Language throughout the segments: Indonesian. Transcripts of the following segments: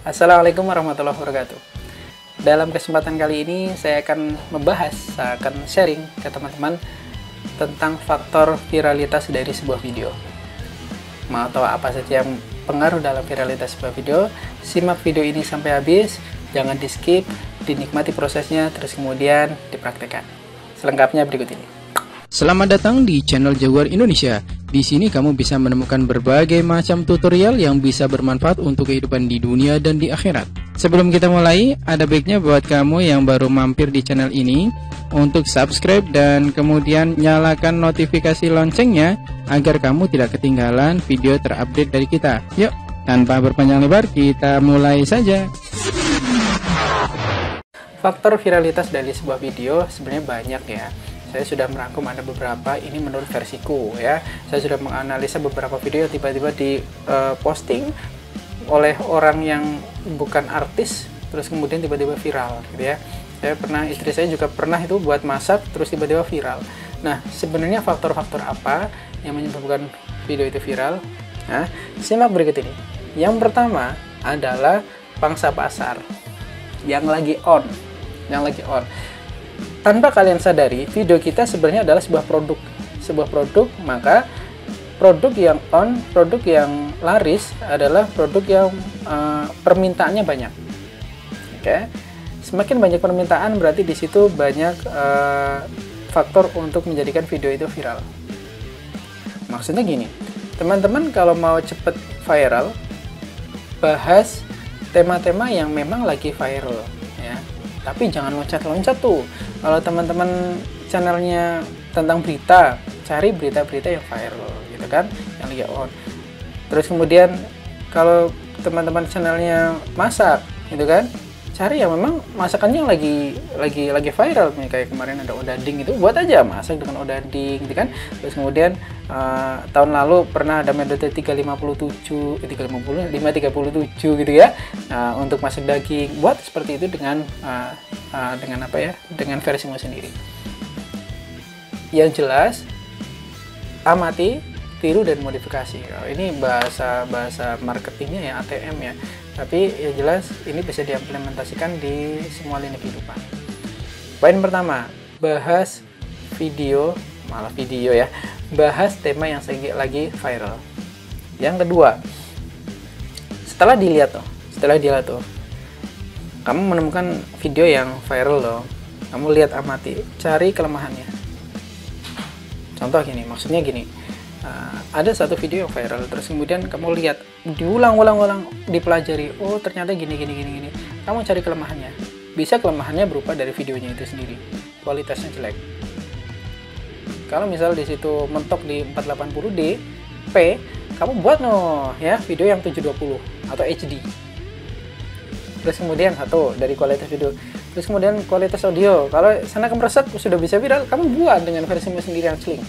Assalamualaikum warahmatullahi wabarakatuh. Dalam kesempatan kali ini saya akan sharing ke teman-teman tentang faktor viralitas dari sebuah video. Mau tahu apa saja yang pengaruh dalam viralitas sebuah video? Simak video ini sampai habis, jangan di skip, dinikmati prosesnya, terus kemudian dipraktekkan. Selengkapnya berikut ini. Selamat datang di channel Jaguar Indonesia. Di sini kamu bisa menemukan berbagai macam tutorial yang bisa bermanfaat untuk kehidupan di dunia dan di akhirat. Sebelum kita mulai, ada baiknya buat kamu yang baru mampir di channel ini untuk subscribe dan kemudian nyalakan notifikasi loncengnya agar kamu tidak ketinggalan video terupdate dari kita. Yuk, tanpa berpanjang lebar, kita mulai saja. Faktor viralitas dari sebuah video sebenarnya banyak ya. Saya sudah merangkum ada beberapa, ini menurut versiku ya. Saya sudah menganalisa beberapa video yang tiba-tiba di posting oleh orang yang bukan artis, terus kemudian tiba-tiba viral gitu ya. Istri saya juga pernah itu buat masak, terus tiba-tiba viral. Nah, sebenarnya faktor-faktor apa yang menyebabkan video itu viral? Nah, simak berikut ini. Yang pertama adalah pangsa pasar yang lagi on. Tanpa kalian sadari, video kita sebenarnya adalah sebuah produk, maka produk yang on, produk yang laris adalah produk yang permintaannya banyak. Oke. Semakin banyak permintaan berarti di situ banyak faktor untuk menjadikan video itu viral. Maksudnya gini, teman-teman kalau mau cepet viral, bahas tema-tema yang memang lagi viral ya. Tapi jangan loncat-loncat tuh. Kalau teman-teman channelnya tentang berita, cari berita-berita yang viral gitu kan, yang lagi on. Terus kemudian kalau teman-teman channelnya masak gitu kan, cari yang memang masakannya lagi viral. Kayak kemarin ada odading itu, buat aja masak dengan odading gitu kan. Terus kemudian tahun lalu pernah ada metode 537 gitu ya, untuk masak daging. Buat seperti itu dengan dengan versimu sendiri. Yang jelas, amati, tiru, dan modifikasi. Ini bahasa marketingnya ya, ATM ya. Tapi yang jelas ini bisa diimplementasikan di semua lini kehidupan. Poin pertama, bahas video ya. Bahas tema yang lagi viral. Yang kedua, setelah dilihat tuh, kamu menemukan video yang viral loh, kamu lihat, amati, cari kelemahannya. Contoh gini, maksudnya gini, ada satu video yang viral, terus kemudian kamu lihat, diulang-ulang, dipelajari, oh ternyata gini. Kamu cari kelemahannya. Bisa kelemahannya berupa dari videonya itu sendiri, kualitasnya jelek. Kalau misal di situ mentok di 480d p, kamu buat video yang 720 atau HD. Terus kemudian satu dari kualitas video, terus kemudian kualitas audio. Kalau sana kemereset sudah bisa viral, kamu buat dengan versimu sendiri yang sling.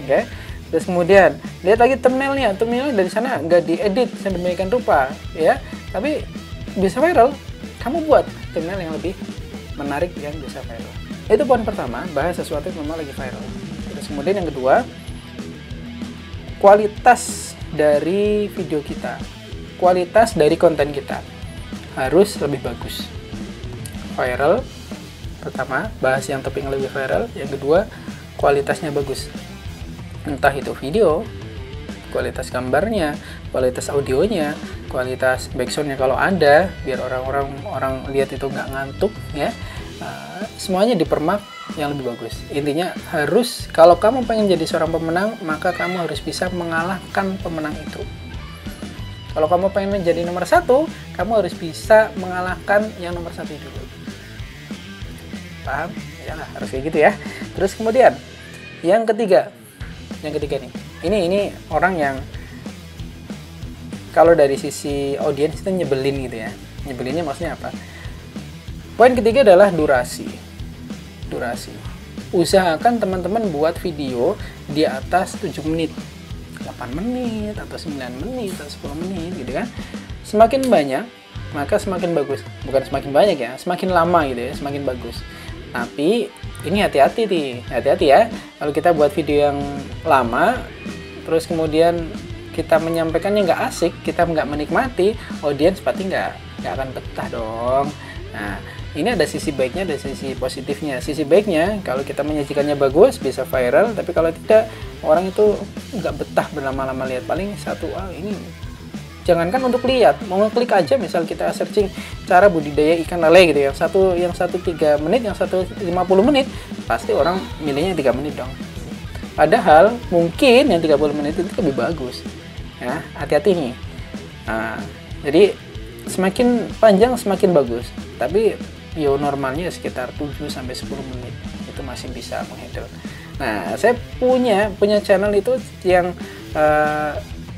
Oke. Terus kemudian lihat lagi thumbnailnya dari sana nggak diedit sedemikian rupa ya, tapi bisa viral. Kamu buat thumbnail yang lebih menarik yang bisa viral. Itu poin pertama, bahas sesuatu yang memang lagi viral. Terus kemudian yang kedua, kualitas dari video kita, kualitas dari konten kita harus lebih bagus. Viral pertama, bahas yang topik yang lebih viral. Yang kedua, kualitasnya bagus. Entah itu video, kualitas gambarnya, kualitas audionya, kualitas backsoundnya kalau ada, biar orang lihat itu nggak ngantuk ya. Semuanya dipermak yang lebih bagus. Intinya harus, kalau kamu pengen jadi seorang pemenang, maka kamu harus bisa mengalahkan pemenang itu. Kalau kamu pengen menjadi nomor satu, kamu harus bisa mengalahkan yang nomor satu dulu. Paham? Ya harus kayak gitu ya. Terus kemudian yang ketiga nih, ini orang yang kalau dari sisi audiens itu nyebelin gitu ya. Nyebelinnya maksudnya apa? Poin ketiga adalah durasi. Usahakan teman-teman buat video di atas 7 menit, 8 menit, atau 9 menit, atau 10 menit gitu kan. Semakin banyak, maka semakin bagus. Bukan semakin banyak ya, semakin lama gitu ya, semakin bagus. Tapi ini hati-hati ya. Kalau kita buat video yang lama, terus kemudian kita menyampaikannya nggak asik, kita nggak menikmati, audiens pasti nggak akan betah dong. Nah, ini ada sisi baiknya, ada sisi positifnya. Sisi baiknya, kalau kita menyajikannya bagus, bisa viral, tapi kalau tidak, orang itu nggak betah berlama-lama lihat. Paling satu, ini jangankan untuk lihat, mau ngeklik aja, misal kita searching cara budidaya ikan lele gitu, yang satu 3 menit, yang satu 50 menit, pasti orang milihnya 3 menit dong. Padahal mungkin yang 30 menit itu lebih bagus. Ya, hati-hati nih. Nah, jadi semakin panjang semakin bagus. Tapi normalnya sekitar 7 sampai 10 menit itu masih bisa menghandle. Nah, saya punya channel itu yang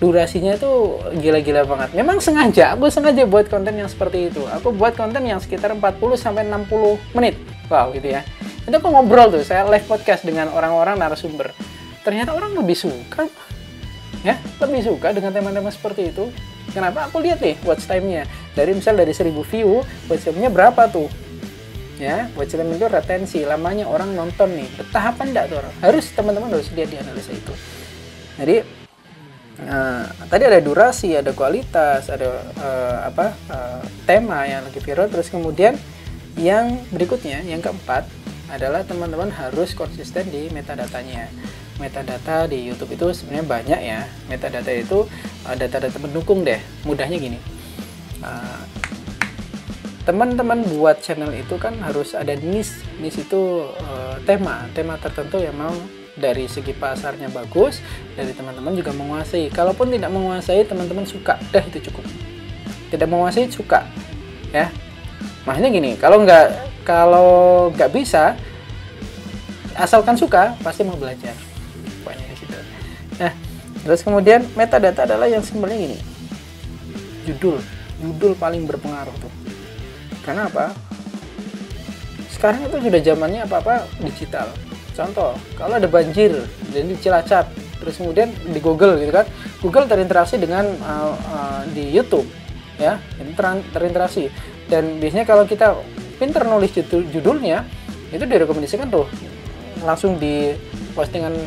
durasinya itu gila-gila banget. Memang aku sengaja buat konten yang seperti itu. Aku buat konten yang sekitar 40 sampai 60 menit. Wow, gitu ya. Itu aku ngobrol tuh, saya live podcast dengan orang-orang narasumber. Ternyata orang lebih suka. Ya, lebih suka dengan tema-tema seperti itu. Kenapa? Aku lihat nih watch time-nya. Dari 1000 view, watch time-nya berapa tuh? Ya, watch time itu retensi, lamanya orang nonton nih. Betah apa enggak tuh orang? Teman-teman harus lihat di analisa itu. Jadi tadi ada durasi, ada kualitas, ada tema yang lagi viral. Terus kemudian yang berikutnya, yang keempat adalah teman-teman harus konsisten di metadatanya. Metadata di YouTube itu sebenarnya banyak ya. Metadata itu data-data pendukung deh. Mudahnya gini, teman-teman buat channel itu kan harus ada niche itu tema tertentu yang mau dari segi pasarnya bagus, dari teman-teman juga menguasai. Kalaupun tidak menguasai, teman-teman suka, dah itu cukup. Tidak menguasai suka, ya. Makanya gini, kalau nggak bisa, asalkan suka, pasti mau belajar. Pokoknya di situ. Nah, terus kemudian metadata adalah yang sebenarnya gini, judul paling berpengaruh tuh. Karena apa? Sekarang itu sudah zamannya apa-apa digital. Contoh, kalau ada banjir jadi Cilacap, terus kemudian di Google gitu kan, Google terinteraksi dengan di YouTube, ya, ini terinteraksi. Dan biasanya kalau kita pinter nulis judulnya, itu direkomendasikan tuh langsung di postingan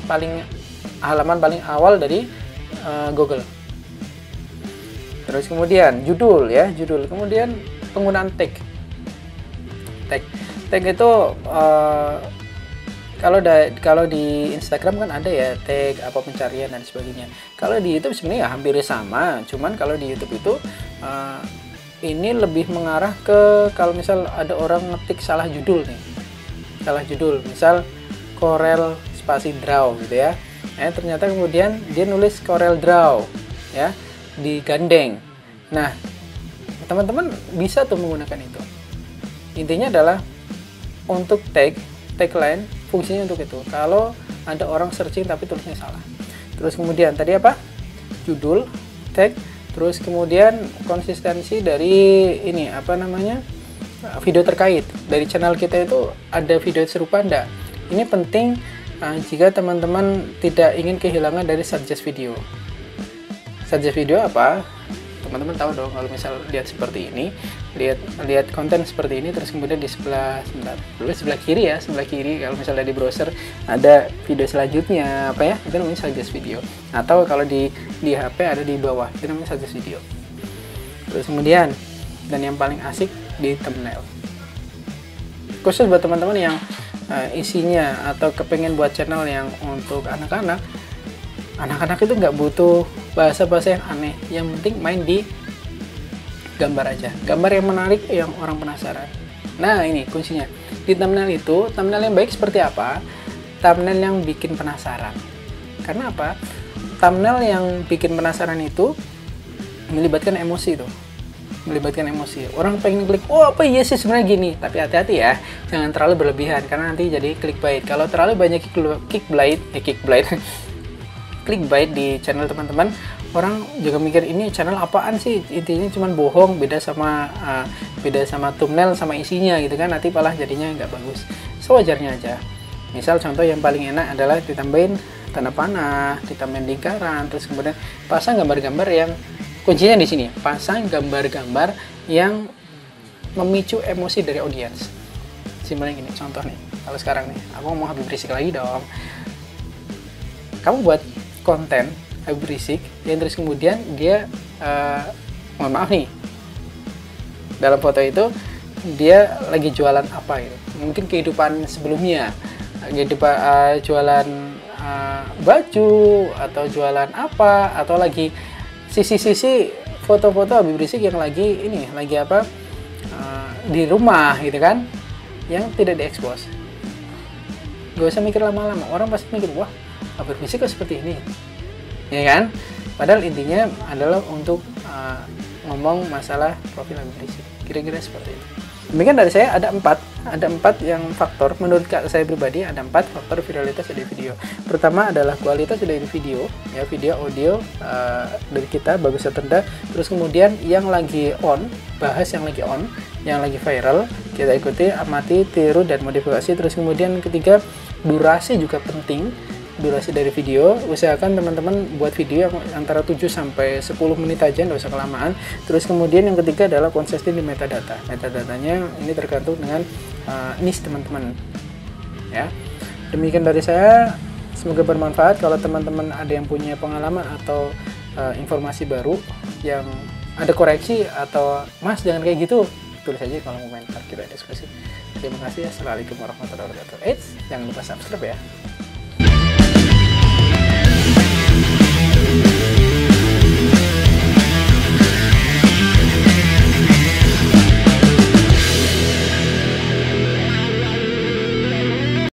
halaman paling awal dari Google. Terus kemudian judul, kemudian penggunaan tag itu kalau di Instagram kan ada ya tag apa pencarian dan sebagainya. Kalau di YouTube sebenarnya hampir sama, cuman kalau di YouTube itu ini lebih mengarah ke kalau misal ada orang ngetik salah judul, misal Corel spasi draw gitu ya. Ternyata kemudian dia nulis Corel draw ya, digandeng. Nah, teman-teman bisa tuh menggunakan itu. Intinya adalah untuk tagline, fungsinya untuk itu. Kalau ada orang searching tapi tulisnya salah. Terus kemudian tadi apa? Judul, tag, terus kemudian konsistensi dari video terkait. Dari channel kita itu ada video serupa enggak? Ini penting jika teman-teman tidak ingin kehilangan dari suggest video. Suggest video apa? Teman-teman tahu dong kalau misal lihat seperti ini, lihat konten seperti ini, terus kemudian di sebelah kiri kalau misalnya di browser ada video selanjutnya itu namanya suggest video. Atau kalau di HP ada di bawah, itu namanya suggest video. Terus kemudian dan yang paling asik di thumbnail. Khusus buat teman-teman yang isinya atau kepengen buat channel yang untuk anak-anak itu nggak butuh bahasa-bahasa yang aneh, yang penting main di gambar aja, gambar yang menarik, yang orang penasaran. Nah, ini kuncinya di thumbnail itu. Thumbnail yang baik seperti apa? Thumbnail yang bikin penasaran. Karena apa? Thumbnail yang bikin penasaran itu melibatkan emosi tuh, orang pengen klik, apa iya sih sebenarnya gini. Tapi hati-hati ya, jangan terlalu berlebihan karena nanti jadi clickbait. Kalau terlalu banyak clickbait di channel teman-teman, orang juga mikir ini channel apaan sih, intinya cuma bohong, beda sama thumbnail sama isinya gitu kan, nanti malah jadinya nggak bagus. Sewajarnya aja. Misal contoh yang paling enak adalah ditambahin tanda panah, ditambahin lingkaran, terus kemudian pasang gambar-gambar yang kuncinya di sini, pasang gambar-gambar yang memicu emosi dari audiens. Simpelnya gini, contoh nih, kalau sekarang nih, aku mau habis berisik lagi dong. Kamu buat konten Habib Rizik, yang terus kemudian dia mohon maaf nih, dalam foto itu dia lagi jualan apa ini? Mungkin kehidupan sebelumnya, kehidupan jualan baju atau jualan apa, atau lagi sisi-sisi foto-foto Habib Rizik yang lagi ini, lagi apa di rumah gitu kan, yang tidak diekspos. Gak usah mikir lama-lama, orang pasti mikir, wah Habib Rizik kok seperti ini, ya kan? Padahal intinya adalah untuk ngomong masalah profil Habib Rizik, kira-kira seperti itu. Demikian dari saya, ada empat yang faktor, menurut saya pribadi ada 4 faktor viralitas dari video. Pertama adalah kualitas dari video, ya, video audio dari kita bagus atau rendah. Terus kemudian yang lagi on, bahas yang lagi on, yang lagi viral, kita ikuti, amati, tiru, dan modifikasi. Terus kemudian ketiga, durasi juga penting. Durasi dari video, usahakan teman-teman buat video yang antara 7 sampai 10 menit aja, nggak usah kelamaan. Terus kemudian yang ketiga adalah konsisten di metadata. Metadatanya ini tergantung dengan niche teman-teman, ya. Demikian dari saya, semoga bermanfaat. Kalau teman-teman ada yang punya pengalaman atau informasi baru yang ada koreksi atau mas jangan kayak gitu, tulis aja kalau komentar, kita diskusi. Terima kasih. Assalamualaikum warahmatullahi wabarakatuh. Jangan lupa subscribe ya.